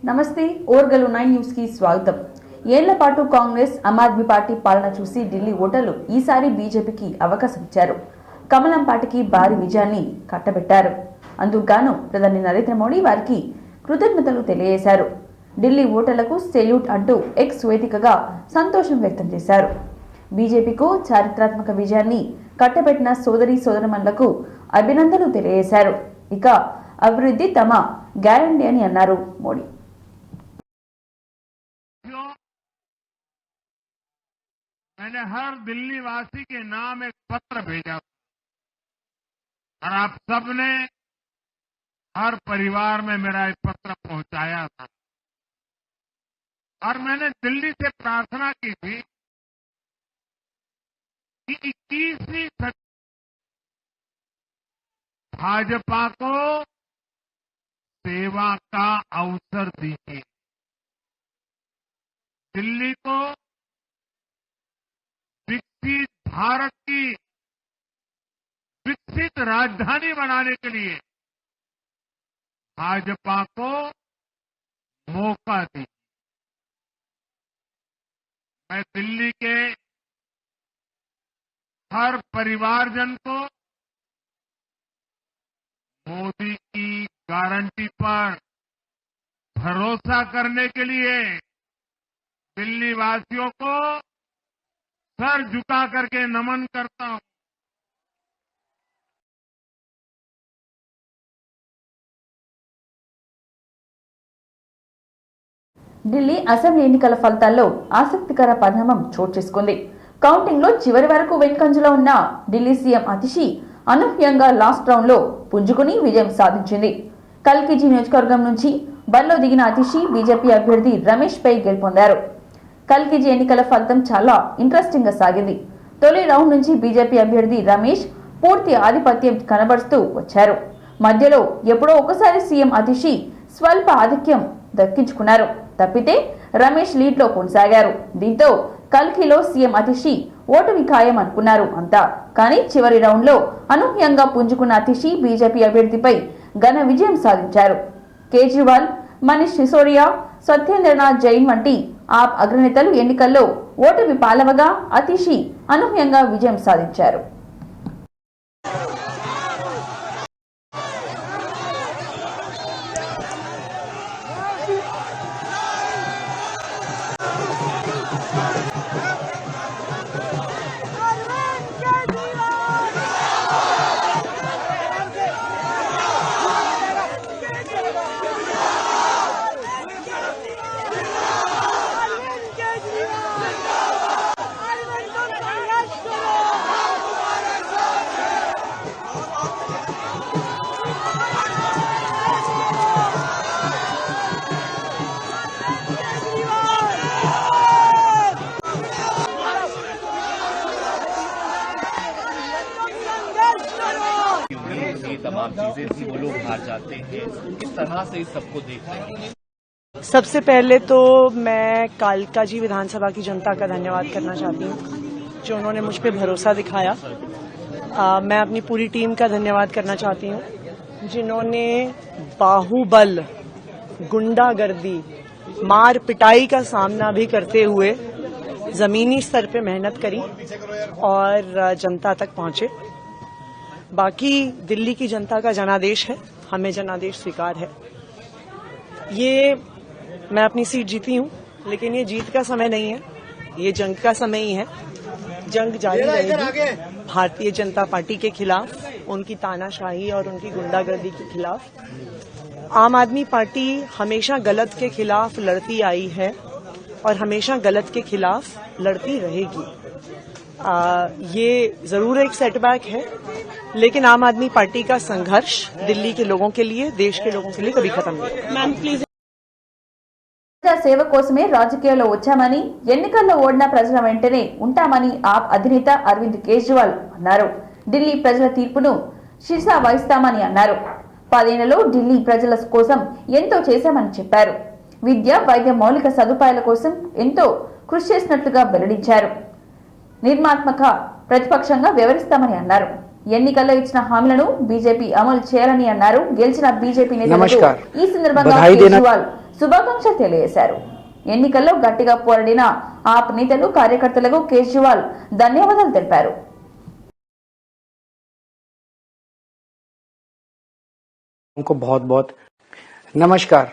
నమస్తే ఓర్గలు 9 న్యూస్ కి స్వాగతం। ఏళ్ల పాటు కాంగ్రెస్ ఆమ్ ఆద్మీ పార్టీ పాలన చూసి ఢిల్లీ ఓటర్లు ఈసారి బీజేపీకి అవకాశం ఇచ్చారు। కమలం పార్టీకి భారీ విజయాన్ని కట్టబెట్టారు। అందుకుగాను ప్రధాని నరేంద్ర మోడీ వారికి కృతజ్ఞతలు తెలియజేశారు। ఢిల్లీ ఓటర్లకు సెల్యూట్ అంటూ ఎక్స్ వేదికగా సంతోషం వ్యక్తం చేశారు। బీజేపీకు చారిత్రాత్మక విజయాన్ని కట్టబెట్టిన సోదరీమణులకు అభినందనలు తెలియజేశారు। ఇక అభివృద్ధి తమ గ్యారంటీ అని అన్నారు మోడీ। मैंने हर दिल्ली वासी के नाम एक पत्र भेजा और आप सबने हर परिवार में मेरा एक पत्र पहुंचाया था और मैंने दिल्ली से प्रार्थना की थी कि 21वीं सदी भाजपा को सेवा का अवसर दीजिए, दिल्ली को विकसित भारत की विकसित राजधानी बनाने के लिए भाजपा को मौका दी। मैं दिल्ली के हर परिवारजन को मोदी की गारंटी पर भरोसा करने के लिए दिल्ली वासियों को सर झुका करके नमन करता हूं। ఢిల్లీ అసెంబ్లీ ఎన్నికల ఫలితాల్లో ఆసక్తికర పరిణామం చోటు చేసుకుంది। కౌంటింగ్ లో చివరి వరకు వెనుకంజలో ఉన్న ఢిల్లీ సీఎం అతిషి అనూహ్యంగా లాస్ట్ రౌండ్ లో పుంజుకుని విజయం సాధించింది। కల్కిజీ నియోజకవర్గం నుంచి బరిలో దిగిన అతిషి బీజేపీ అభ్యర్థి రమేష్ పై గెలుపొందారు। కల్కిజీ ఎన్నికల ఫలితం చాలా ఇంట్రెస్టింగ్ గా సాగింది। తొలి రౌండ్ నుంచి బీజేపీ అభ్యర్థి రమేష్ పూర్తి ఆధిపత్యం కనబరుస్తూ వచ్చారు। మధ్యలో ఎప్పుడో ఒకసారి సీఎం అతిషి స్వల్ప ఆధిక్యం దక్కించుకున్నారు, తప్పితే రమేష్ లీడ్ లో కొనసాగారు। దీంతో కల్కిలో సీఎం అతిషి ఓటమి ఖాయం అనుకున్నారు అంతా, కానీ చివరి రౌండ్ లో అనూహ్యంగా పుంజుకున్న అతిషి బీజేపీ అభ్యర్థిపై ఘన విజయం సాధించారు। కేజ్రీవాల్, మనీష్ సిసోడియా, సత్యేంద్రనాథ్ జైన్ వంటి ఆప్ అగ్రనేతలు ఎన్నికల్లో ఓటమి పాలవగా అతిషి అనూహ్యంగా విజయం సాధించారు। तमाम चीजें थी, वो लोग हार जाते हैं, किस तरह से इस सबको देखते हैं? सबसे पहले तो मैं कालकाजी विधानसभा की जनता का धन्यवाद करना चाहती हूँ जो उन्होंने मुझ पर भरोसा दिखाया। मैं अपनी पूरी टीम का धन्यवाद करना चाहती हूँ जिन्होंने बाहुबल, गुंडागर्दी, मार पिटाई का सामना भी करते हुए जमीनी स्तर पे मेहनत करी और जनता तक पहुंचे। बाकी दिल्ली की जनता का जनादेश है, हमें जनादेश स्वीकार है। ये मैं अपनी सीट जीती हूँ, लेकिन ये जीत का समय नहीं है, ये जंग का समय ही है। जंग जारी रहेगी भारतीय जनता पार्टी के खिलाफ, उनकी तानाशाही और उनकी गुंडागर्दी के खिलाफ। आम आदमी पार्टी हमेशा गलत के खिलाफ लड़ती आई है और हमेशा गलत के खिलाफ लड़ती रहेगी। ये जरूर एक सेटबैक है, लेकिन आम आदमी पार्टी का संघर्ष दिल्ली के लोगों के लिए, देश के लोगों के लिए कभी खत्म नहीं। Ma'am please. సేవ కోసమే రాజకీయాల్లో వచ్చామని, ఎన్నికల్లో ఓడిన ప్రజల వెంటనే ఉంటామని ఆప్ అధినేత అరవింద్ కేజ్రీవాల్ అన్నారు। ఢిల్లీ ప్రజల తీర్పును శిరసా వహిస్తామని అన్నారు। 10 ఏళ్లలో ఢిల్లీ ప్రజల కోసం ఎంతో చేశామని చెప్పారు। విద్య, వైద్య మౌలిక సదుపాయాల కోసం ఎంతో కృషి చేసినట్లుగా వెల్లడించారు। నిర్మాణాత్మక ప్రతిపక్షంగా వ్యవహరిస్తామని అన్నారు। ఎన్నికల్లో ఇచ్చిన హామీలను బీజేపీ అమలు చేయాలని అన్నారు। గెలిచిన బీజేపీ నేతలకు ఈ సందర్భంగా కేజ్రీవాల్ శుభాకాంక్షలు తెలియజేశారు. ఎన్నికల్లో గట్టిగా పోరాడిన ఆప్ నేతలు కార్యకర్తలకు కేజ్రీవాల్ ధన్యవాదాలు తెలిపారు. उनको बहुत बहुत नमस्कार।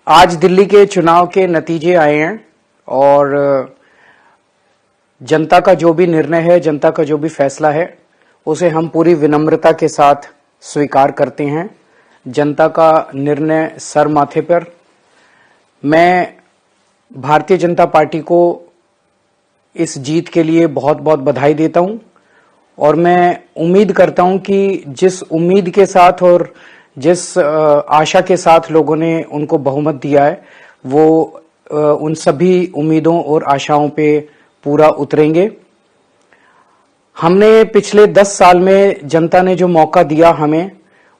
आज दिल्ली के चुनाव के नतीजे आए हैं और जनता का जो भी निर्णय है, जनता का जो भी फैसला है, उसे हम पूरी विनम्रता के साथ स्वीकार करते हैं। जनता का निर्णय सर माथे पर। मैं भारतीय जनता पार्टी को इस जीत के लिए बहुत बहुत बधाई देता हूं और मैं उम्मीद करता हूं कि जिस उम्मीद के साथ और जिस आशा के साथ लोगों ने उनको बहुमत दिया है, वो उन सभी उम्मीदों और आशाओं पे पूरा उतरेंगे। हमने पिछले 10 साल में जनता ने जो मौका दिया हमें,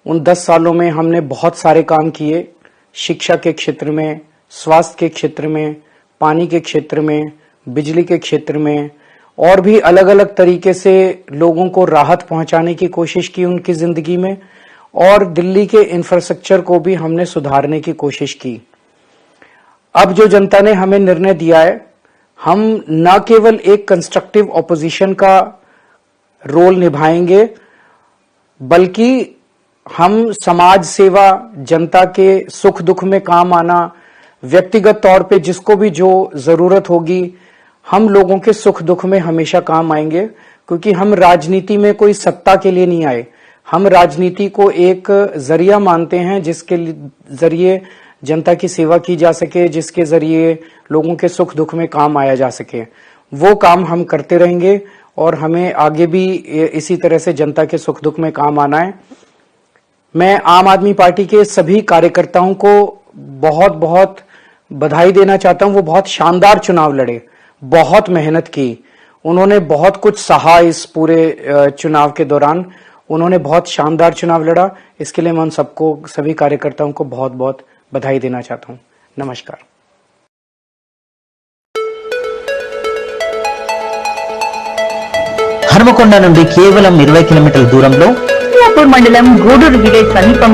उन 10 सालों में हमने बहुत सारे काम किए। शिक्षा के क्षेत्र में, स्वास्थ्य के क्षेत्र में, पानी के क्षेत्र में, बिजली के क्षेत्र में और भी अलग अलग तरीके से लोगों को राहत पहुंचाने की कोशिश की उनकी जिंदगी में, और दिल्ली के इंफ्रास्ट्रक्चर को भी हमने सुधारने की कोशिश की। अब जो जनता ने हमें निर्णय दिया है, हम न केवल एक कंस्ट्रक्टिव ऑपोजिशन का रोल निभाएंगे, बल्कि हम समाज सेवा, जनता के सुख दुख में काम आना, व्यक्तिगत तौर पे जिसको भी जो जरूरत होगी, हम लोगों के सुख दुख में हमेशा काम आएंगे। क्योंकि हम राजनीति में कोई सत्ता के लिए नहीं आए, हम राजनीति को एक जरिया मानते हैं जिसके जरिए जनता की सेवा की जा सके, जिसके जरिए लोगों के सुख दुख में काम आया जा सके। वो काम हम करते रहेंगे और हमें आगे भी इसी तरह से जनता के सुख दुख में काम आना है। मैं आम आदमी पार्टी के सभी कार्यकर्ताओं को बहुत बहुत बधाई देना चाहता हूं। वो बहुत शानदार चुनाव लड़े, बहुत मेहनत की, उन्होंने बहुत कुछ सहा इस पूरे चुनाव के दौरान। उन्होंने बहुत शानदार चुनाव लड़ा। इसके लिए मैं उन सबको, सभी कार्यकर्ताओं को बहुत बहुत बधाई देना चाहता हूं। नमस्कार। హనుమకొండ నుండి కేవలం 20 కిలోమీటర్ల దూరంలో మండలం గూడూరు విలేజ్ సమీపం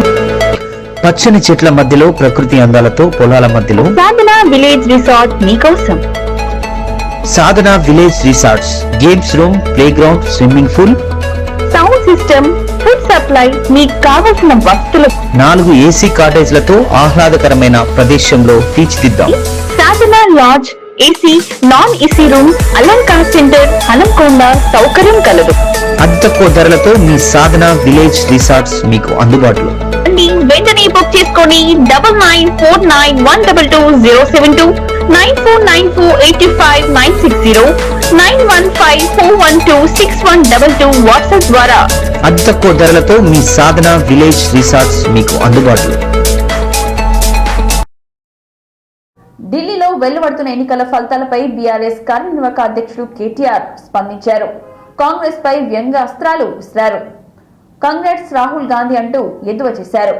పచ్చని చెట్ల మధ్యలో ప్రకృతి అందాలతో పొలాల మధ్యలో సాధన విలేజ్ రిసార్ట్ మీకోసం. Sadhana village resorts, games room, play ground, swimming pool, sound system, food supply, మీకు కావలసిన వస్తువులు, 4 ఏసీ కాటేజ్లతో ఆహ్లాదకరమైన ప్రదేశంలో తీర్చిదిద్దాం. Sadhana lodge, AC, non AC room, Alankar centre, Hanamkonda సౌకర్యం కలదు. అతి తక్కువ ధరలతో మీ సాధన విలేజ్ రిసార్ట్స్ మీకు అందుబాటులో. వెంటనే బుక్ చేసుకోండి. 9949122072, 949485960915412612 వాట్సాప్ ద్వారా. అతి తక్కువ ధరలతో మీ సాధన విలేజ్ రిసార్ట్స్ మీకు అందుబాటులో. ఢిల్లీలో వెలువడుతున్న ఎన్నికల ఫలితాలపై బీఆర్ఎస్ కార్యనిర్వాహక అధ్యక్షుడు కేటీఆర్ స్పందించారు. కాంగ్రెస్ పై వ్యంగ్యాస్త్రాలు విసిరారు. కాంగ్రెస్ రాహుల్ గాంధీ అంటూ ఎద్దువ చేశారు.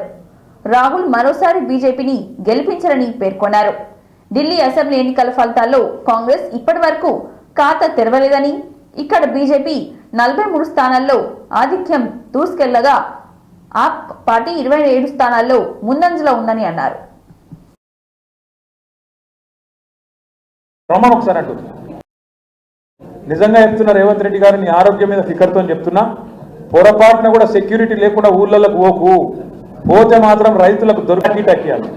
రాహుల్ మరోసారి బీజేపీని గెలిపించారని పేర్కొన్నారు. ఢిల్లీ అసెంబ్లీ ఎన్నికల ఫలితాల్లో కాంగ్రెస్ ఇప్పటి వరకు ఖాతా తెరవలేదని, ఇక్కడ బీజేపీ 43 స్థానాల్లో ఆధిక్యం దూసుకెళ్లగా ఆప్ పార్టీ 27 స్థానాల్లో ముందంజలో ఉందని అన్నారు. ఒకసారి అంటూ నిజంగా చెప్తున్నా, రేవంత్ రెడ్డి గారు నీ ఆరోగ్యం మీద ఫికర్తో చెప్తున్నా, పొరపాటున కూడా సెక్యూరిటీ లేకుండా ఊళ్ళకు పోకు, పోతే మాత్రం రైతులకు దొరికి టక్కియాలి.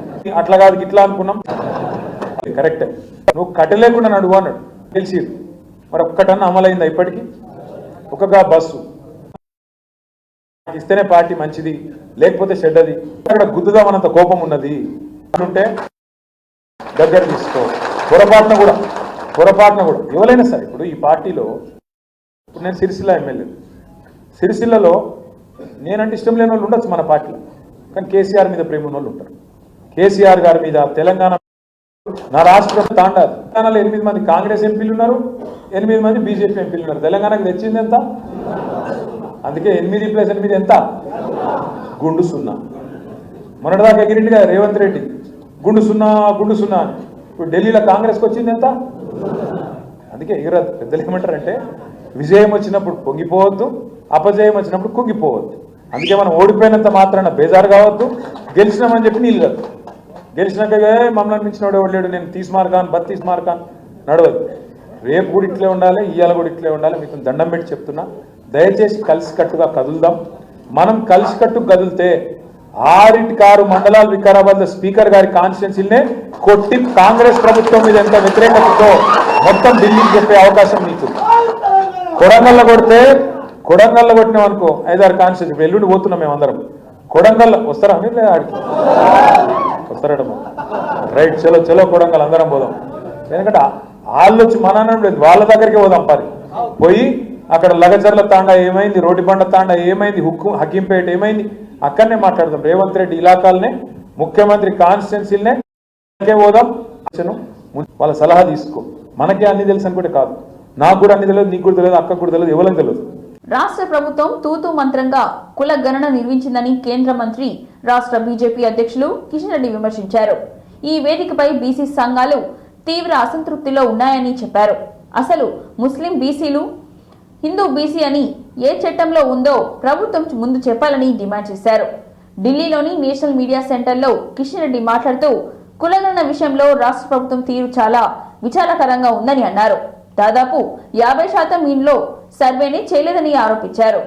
అట్లా కాదు ఇట్లా అనుకున్నాం. కరెక్ట్, నువ్వు కట్టలేకుండా నడువు అన్నాడు. తెలిసి మరి ఒక్కటన్నా అమలైందా ఇప్పటికీ? ఒక్కగా బస్సు ఇస్తేనే పార్టీ మంచిది, లేకపోతే చెడ్డది. అక్కడ గుద్దుదామన్నంత కోపం ఉన్నది అంటే దగ్గర తీసుకో. పొరపాటున కూడా ఎవరైనా సరే, ఇప్పుడు ఈ పార్టీలో, ఇప్పుడు నేను సిరిసిల్ల ఎమ్మెల్యే, సిరిసిల్లలో నేనంటే ఇష్టం లేని వాళ్ళు ఉండొచ్చు మన పార్టీలో, కానీ కేసీఆర్ మీద ప్రేమ ఉన్న వాళ్ళు ఉంటారు. కేసీఆర్ గారి మీద తెలంగాణ, నా రాష్ట్రం తాండాలి. తెలంగాణలో 8 మంది కాంగ్రెస్ ఎంపీలు ఉన్నారు, 8 మంది బీజేపీ ఎంపీలు ఉన్నారు. తెలంగాణకు తెచ్చింది ఎంత? అందుకే 8 + 8 ఎంత? గుండు 0. మొన్నటిదాకా ఎగిరింటిగా రేవంత్ రెడ్డి గుండు 0 అని. ఇప్పుడు ఢిల్లీలో కాంగ్రెస్కి వచ్చింది ఎంత? అందుకే ఎగిరదు. పెద్దలు ఏమంటారంటే, విజయం వచ్చినప్పుడు పొంగిపోవద్దు, అపజయం వచ్చినప్పుడు కుంగిపోవద్దు. అందుకే మనం ఓడిపోయినంత మాత్రాన బేజారు కావద్దు, గెలిచినామని చెప్పి నీళ్ళు కాదు. గెలిచినాక మమ్మల్ని మించినోడు ఎవడు నేను తీసుమార్గాను 32 మార్కాను నడవదు. రేపు కూడా ఇట్లే ఉండాలి, ఇవాళ కూడా ఇట్లే ఉండాలి. మీకు దండం పెట్టి చెప్తున్నా, దయచేసి కలిసికట్టుగా కదులుదాం. మనం కలిసికట్టుగా కదిలితే 6 మండలాలు వికారాబాద్ స్పీకర్ గారి కాన్స్టిట్యున్సీనే కొట్టి కాంగ్రెస్ ప్రభుత్వం మీద ఎంత వ్యతిరేకతతో మొత్తం ఢిల్లీకి చెప్పే అవకాశం మీకు. కొడంగల్లో కొట్టినాం అనుకో 5-6 కాన్స్టిట్యున్సీ. వెల్లుండి పోతున్నాం మేమందరం. కొడంగల్లో వస్తారా మీరు? లేదా ఆడికి వస్తారట. రైట్, చలో కొడంగల్ అందరం పోదాం. ఎందుకంటే వాళ్ళు వచ్చి మన వాళ్ళ దగ్గరికి పోదాం. పోయి అక్కడ లగచర్ల తాండా ఏమైంది, రోడ్డుబండ తాండా ఏమైంది, హకీంపేట ఏమైంది, అక్కడనే మాట్లాడదాం. రేవంత్ రెడ్డి ఇలాకాలనే, ముఖ్యమంత్రి కాన్స్టిట్యున్సీలనే పోదాం. వాళ్ళ సలహా తీసుకో. మనకే అన్ని తెలుసు అనుకుంటే కాదు. నాకు కూడా అన్ని తెలియదు, నీకు కూడా తెలియదు, అక్కకు కూడా తెలియదు, ఎవరికి తెలియదు. రాష్ట్ర ప్రభుత్వం తూతూ మంత్రంగా కుల గణన నిర్మించిందని కేంద్ర మంత్రి, రాష్ట్ర బీజేపీ అధ్యక్షులు కిషన్ రెడ్డి విమర్శించారు. ఈ వేదికపై బీసీ సంఘాలు తీవ్ర అసంతృప్తిలో ఉన్నాయని చెప్పారు. అసలు ముస్లిం బీసీలు, హిందూ బీసీ అని ఏ చట్టంలో ఉందో ప్రభుత్వం ముందు చెప్పాలని డిమాండ్ చేశారు. ఢిల్లీలోని నేషనల్ మీడియా సెంటర్లో కిషన్ రెడ్డి మాట్లాడుతూ కులగణన విషయంలో రాష్ట్ర ప్రభుత్వం తీరు చాలా విచారకరంగా ఉందని అన్నారు. దాదాపు 50% ఇంట్లో సర్వేని చేయలేదని ఆరోపించారు.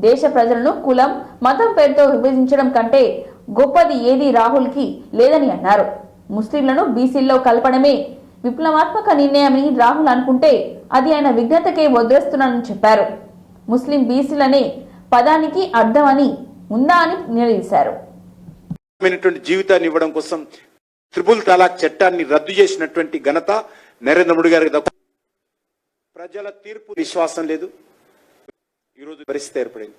దేశ ప్రజలను కులం, మతం పేరుతో విభజించడం కంటే గొప్పది ఏది రాహుల్ కి లేదని అన్నారు. ముస్లింలను బీసీల్లో కలపడమే విప్లవాత్మక నిర్ణయమని రాహుల్ అనుకుంటే అది ఆయన విఘ్నతకే వదిలేస్తున్నానని చెప్పారు. ముస్లిం బీసీలనే పదానికి అర్థం అని ఉందా అని నిలదీశారు. జీవితాన్ని ఇవ్వడం కోసం త్రిపుల్ తలాక్ చట్టాన్ని రద్దు చేసినటువంటి ఘనత నరేంద్ర మోడీ గారికి. ప్రజల తీర్పు విశ్వాసం లేదు. ఈరోజు పరిస్థితి ఏర్పడింది.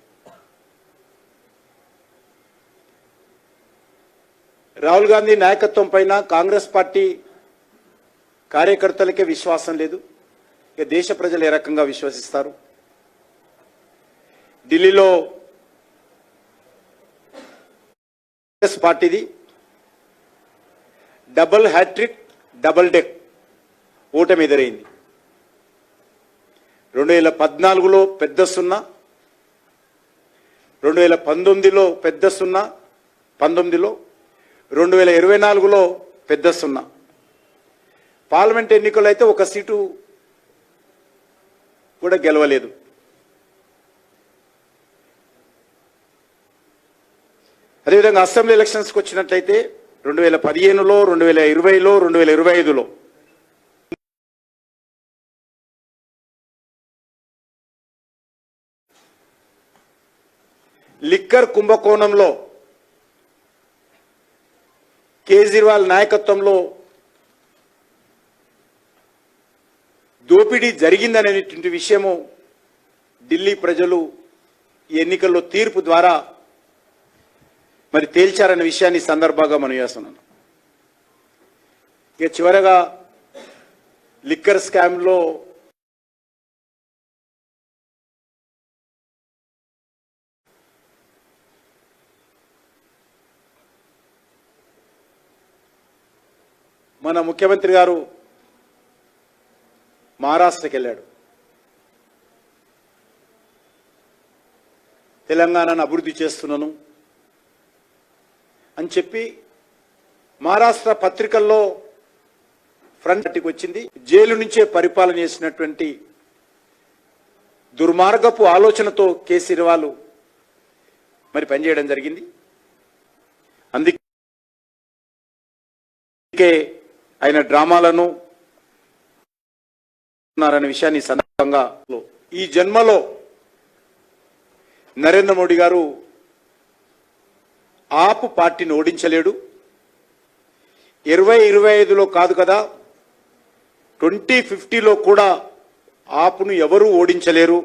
రాహుల్ గాంధీ నాయకత్వం పైన కాంగ్రెస్ పార్టీ కార్యకర్తలకే విశ్వాసం లేదు. ఇక దేశ ప్రజలు ఏ రకంగా విశ్వసిస్తారు? ఢిల్లీలో కాంగ్రెస్ పార్టీది డబుల్ హ్యాట్రిక్, డబుల్ డెక్ ఓటమి ఎదురైంది. 2014లో పెద్ద 0, 2019లో పెద్ద 0, 19లో, 2024లో పెద్ద 0. పార్లమెంట్ ఎన్నికల్లో అయితే ఒక సీటు కూడా గెలవలేదు. అదేవిధంగా అసెంబ్లీ ఎలక్షన్స్కి వచ్చినట్లయితే 2015లో, 2020లో, 2025లో లిక్కర్ కుంభకోణంలో కేజ్రీవాల్ నాయకత్వంలో దోపిడీ జరిగిందనేటువంటి విషయము ఢిల్లీ ప్రజలు ఈ ఎన్నికల్లో తీర్పు ద్వారా మరి తేల్చారనే విషయాన్ని సందర్భంగా మనం చేస్తున్నాను. ఇక చివరగా లిక్కర్ స్కామ్లో మన ముఖ్యమంత్రి గారు మహారాష్ట్రకి వెళ్ళాడు. తెలంగాణను అభివృద్ధి చేస్తున్నాను అని చెప్పి మహారాష్ట్ర పత్రికల్లో ఫ్రంట్కి వచ్చింది. జైలు నుంచే పరిపాలన చేసినటువంటి దుర్మార్గపు ఆలోచనతో కేసీఆర్ మరి పనిచేయడం జరిగింది. అందుకే ఆయన డ్రామాలను అనే విషయాన్ని సందర్భంగా ఈ జన్మలో నరేంద్ర మోడీ గారు ఆప్ పార్టీని ఓడించలేడు. 2025లో కాదు కదా, 2050లో కూడా ఆప్ను ఎవరూ ఓడించలేరు.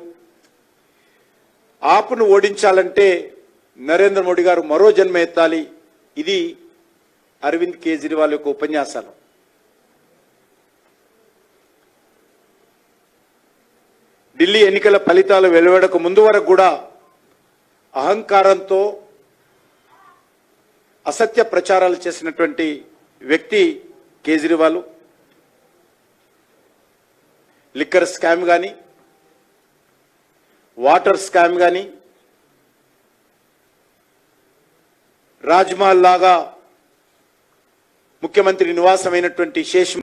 ఆప్ను ఓడించాలంటే నరేంద్ర మోడీ గారు మరో జన్మ ఎత్తాలి. ఇది అరవింద్ కేజ్రీవాల్ యొక్క ఉపన్యాసాలు. ఢిల్లీ ఎన్నికల ఫలితాలు వెలువడక ముందు వరకు కూడా అహంకారంతో అసత్య ప్రచారాలు చేసినటువంటి వ్యక్తి కేజ్రీవాల్. లిక్కర్ స్కామ్ కానీ, వాటర్ స్కామ్ కానీ, రాజ్మహల్ లాగా ముఖ్యమంత్రి నివాసమైనటువంటి శేష్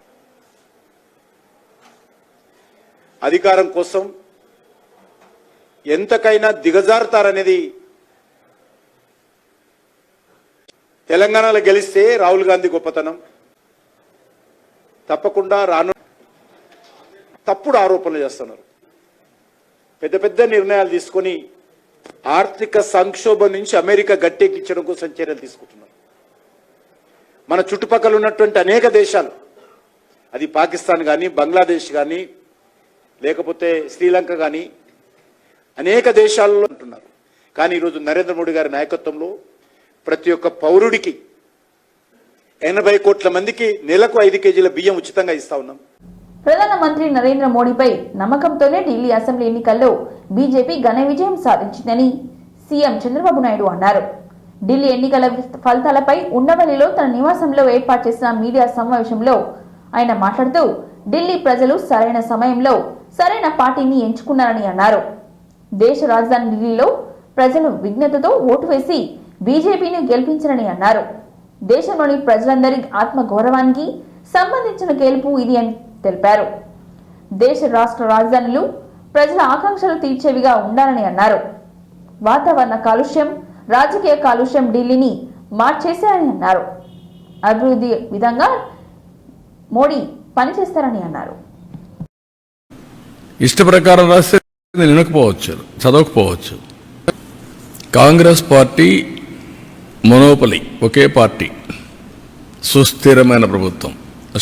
అధికారం కోసం ఎంతకైనా దిగజారుతారనేది తెలంగాణలో గెలిస్తే రాహుల్ గాంధీ గొప్పతనం తప్పకుండా రాను తప్పుడు ఆరోపణలు చేస్తున్నారు. పెద్ద పెద్ద నిర్ణయాలు తీసుకొని ఆర్థిక సంక్షోభం నుంచి అమెరికా గట్టెక్కించడం కోసం చర్యలు తీసుకుంటున్నారు. మన చుట్టుపక్కల ఉన్నటువంటి అనేక దేశాలు, అది పాకిస్తాన్ కానీ, బంగ్లాదేశ్ కానీ, లేకపోతే శ్రీలంక కానీ, అనేక దేశాలలో ఉంటున్నారు. కానీ ఈరోజు నరేంద్ర మోడీ గారి నాయకత్వంలో ప్రతి ఒక్క పౌరుడికి 80 కోట్ల మందికి నెలకు 5 కేజీల బియ్యం ఉచితంగా ఇస్తా ఉన్నాం. ప్రధానమంత్రి నరేంద్ర మోడీపై నమ్మకంతోనే ఢిల్లీ అసెంబ్లీ ఎన్నికల్లో బీజేపీ ఘన విజయం సాధించిందని సీఎం చంద్రబాబు నాయుడు అన్నారు. ఢిల్లీ ఎన్నికల ఫలితాలపై ఉండవల్లిలో తన నివాసంలో ఏర్పాటు చేసిన మీడియా సమావేశంలో ఆయన మాట్లాడుతూ ఢిల్లీ ప్రజలు సరైన సమయంలో సరైన పార్టీని ఎంచుకున్నారని అన్నారు. దేశ రాజధాని ఢిల్లీలో ప్రజలు విజ్ఞతతో ఓటు వేసి బీజేపీని గెలిపించారని అన్నారు. దేశంలోని ప్రజలందరి ఆత్మగౌరవానికి సంబంధించిన గెలుపు ఇది అని తెలిపారు. దేశ రాష్ట్ర రాజధానులు ప్రజల ఆకాంక్షలు తీర్చేవిగా ఉండాలని అన్నారు. వాతావరణ కాలుష్యం, రాజకీయ కాలుష్యం ఢిల్లీని మార్చేశారని అన్నారు. అభివృద్ధి విధంగా మోడీ పనిచేస్తారని అన్నారు. ఇష్ట ప్రకారం రాస్తే వినకపోవచ్చు, చదవకపోవచ్చు. కాంగ్రెస్ పార్టీ మొనోపలి, ఒకే పార్టీ, సుస్థిరమైన ప్రభుత్వం,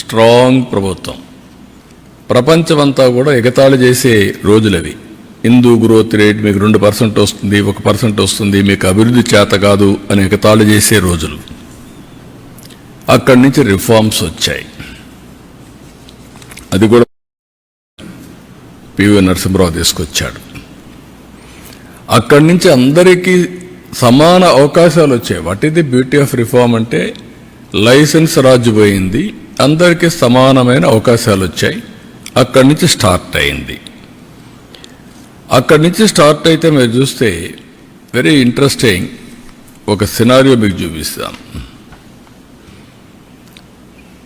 స్ట్రాంగ్ ప్రభుత్వం. ప్రపంచమంతా కూడా ఎగతాళి చేసే రోజులవి. హిందూ గ్రోత్ రేట్ మీకు 2% వస్తుంది, 1% వస్తుంది, మీకు అభివృద్ధి చేత కాదు అని ఎగతాళి చేసే రోజులు. అక్కడి నుంచి రిఫార్మ్స్ వచ్చాయి. అది కూడా పివి నరసింహరావు తీసుకొచ్చాడు. అక్కడి నుంచి అందరికీ సమాన అవకాశాలు వచ్చాయి. What is the beauty of reform అంటే లైసెన్స్ రాజు పోయింది, అందరికీ సమానమైన అవకాశాలు వచ్చాయి. అక్కడి నుంచి స్టార్ట్ అయింది. అక్కడి నుంచి స్టార్ట్ అయితే మీరు చూస్తే వెరీ ఇంట్రెస్టింగ్ ఒక సినారియో మీకు చూపిస్తాను.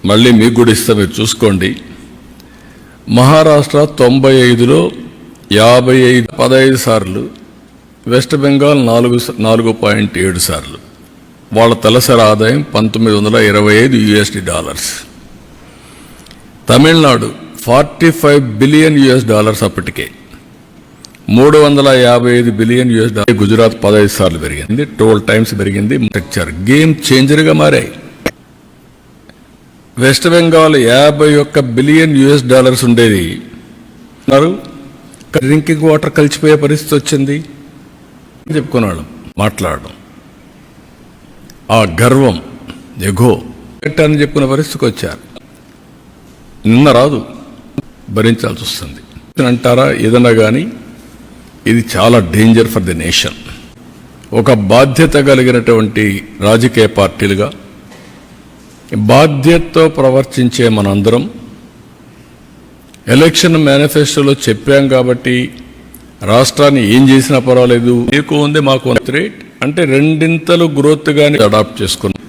మళ్ళీ మీకు కూడా ఇస్తా, మీరు చూసుకోండి. మహారాష్ట్ర 95లో 15 సార్లు, వెస్ట్ బెంగాల్ 4.7 సార్లు. వాళ్ళ తలసరి ఆదాయం $1925 తమిళనాడు $45 బిలియన్ అప్పటికే, $355 బిలియన్. గుజరాత్ 15 సార్లు పెరిగింది, 12 టైమ్స్ పెరిగింది. గేమ్ చేంజర్గా మారాయి. వెస్ట్ బెంగాల్ $51 బిలియన్ ఉండేది, డ్రింకింగ్ వాటర్ కలిసిపోయే పరిస్థితి వచ్చింది. చెప్పుకున్నాడు మాట్లాడడం, ఆ గర్వం, ఎగో పెట్టని చెప్పుకునే పరిస్థితికి వచ్చారు. నిన్న రాదు, భరించాల్సి వస్తుంది అంటారా ఏదన్నా కానీ. ఇది చాలా డేంజర్ ఫర్ ది నేషన్. ఒక బాధ్యత కలిగినటువంటి రాజకీయ పార్టీలుగా బాధ్యతతో ప్రవర్తించే మనందరం ఎలక్షన్ మేనిఫెస్టోలో చెప్పాం కాబట్టి రాష్ట్రాన్ని ఏం చేసినా పర్వాలేదు, మీకు ఉంది మాకు రేట్ అంటే 2 గ్రోత్ గాని అడాప్ట్ చేసుకున్నాం.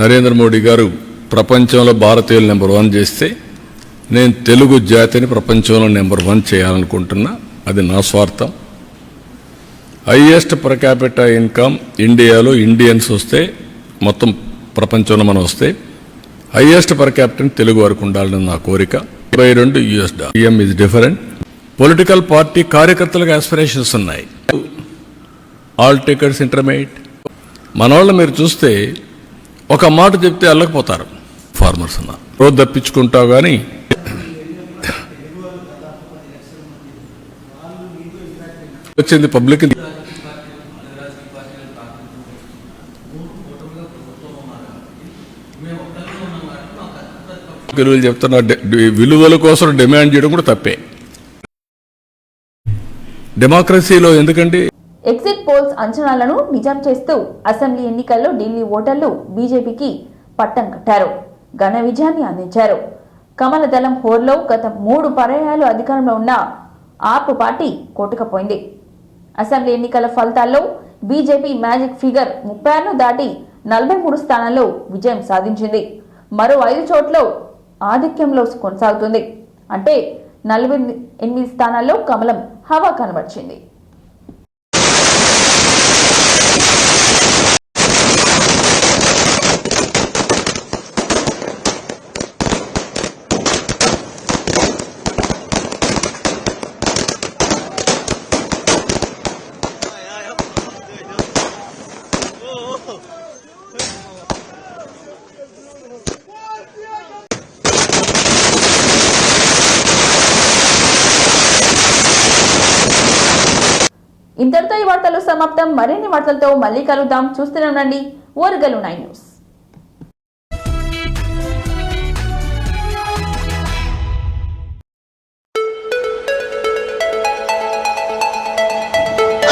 నరేంద్ర మోడీ గారు ప్రపంచంలో భారతీయులు నెంబర్ 1 చేస్తే నేను తెలుగు జాతిని ప్రపంచంలో నెంబర్ 1 చేయాలనుకుంటున్నా. అది నా స్వార్థం. హైయెస్ట్ పర్ క్యాపిటా ఇన్కమ్ ఇండియాలో ఇండియన్స్ వస్తే, మొత్తం ప్రపంచంలో మనం వస్తే హైయెస్ట్ పర్ క్యాపిటల్ తెలుగు వరకు ఉండాలని నా కోరిక. $22 ఈజ్ డిఫరెంట్. పొలిటికల్ పార్టీ కార్యకర్తలకు ఆస్పిరేషన్స్ ఉన్నాయి. All tickets intermediate. మన వాళ్ళు మీరు చూస్తే ఒక మాట చెప్తే అల్లకపోతారు. ఫార్మర్స్ అన్న రోజు తప్పించుకుంటావు కానీ వచ్చింది పబ్లిక్. విలువలు చెప్తున్నా, విలువల కోసం డిమాండ్ చేయడం కూడా తప్పే డెమోక్రసీలో. ఎందుకంటే ఎగ్జిట్ పోల్స్ అంచనాలను నిజం చేస్తూ అసెంబ్లీ ఎన్నికల్లో ఢిల్లీ ఓటర్లు బీజేపీకి పట్టం కట్టారు, ఘన విజయాన్ని అందించారు. కమల దళం హోర్లో గత 3 పర్యాయాలు అధికారంలో ఉన్న ఆప్ పార్టీ కొట్టుకుపోయింది. అసెంబ్లీ ఎన్నికల ఫలితాల్లో బీజేపీ మ్యాజిక్ ఫిగర్ 36ను దాటి 43 స్థానాల్లో విజయం సాధించింది. మరో 5 చోట్ల ఆధిక్యంలో కొనసాగుతుంది. అంటే 48 స్థానాల్లో కమలం హవా కనబర్చింది. ఇంతటితో ఈ వార్తలు సమాప్తం. మరిన్ని వార్తలతో మళ్ళీ కలుద్దాం. చూస్తూనే ఉండండి ఓరుగల్లు 9 న్యూస్.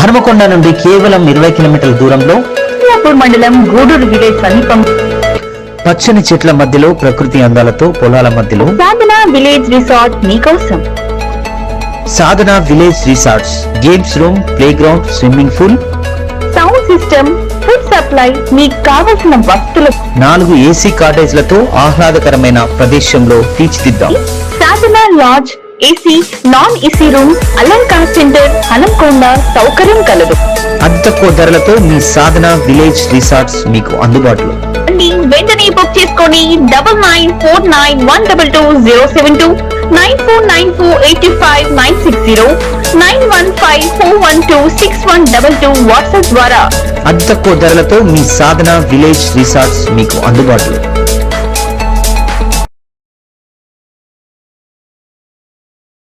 హనుమకొండ నుండి కేవలం 20 కిలోమీటర్ల దూరంలో మండలం గూడూరు విలేజ్ సమీపం పచ్చని చెట్ల మధ్యలో ప్రకృతి అందాలతో పొలాల మధ్యలో సాధన విలేజ్ రిసార్ట్ మీకోసం. Sadhana village resorts, games room, play ground, swimming pool, sound system, food supply, మీకు కావలసిన వస్తువులు 4 ఏసీ కాటేజ్లతో ఆహ్లాదకరమైన ప్రదేశంలో తీర్చిదిద్దాం. Sadhana lodge, AC, non AC room, Alankar centre, Hanamkonda సౌకర్యం కలదు. అతి తక్కువ ధరలతో మీ సాధన విలేజ్ రిసార్ట్స్ మీకు అందుబాటులో. వెంటనే బుక్ చేసుకొని 9949122072 949485960915412612 వాట్సాప్ ద్వారా అతి తక్కువ ధరలతో మీ సాధన విలేజ్ రిసార్ట్స్ మీకు అందుబాటులో.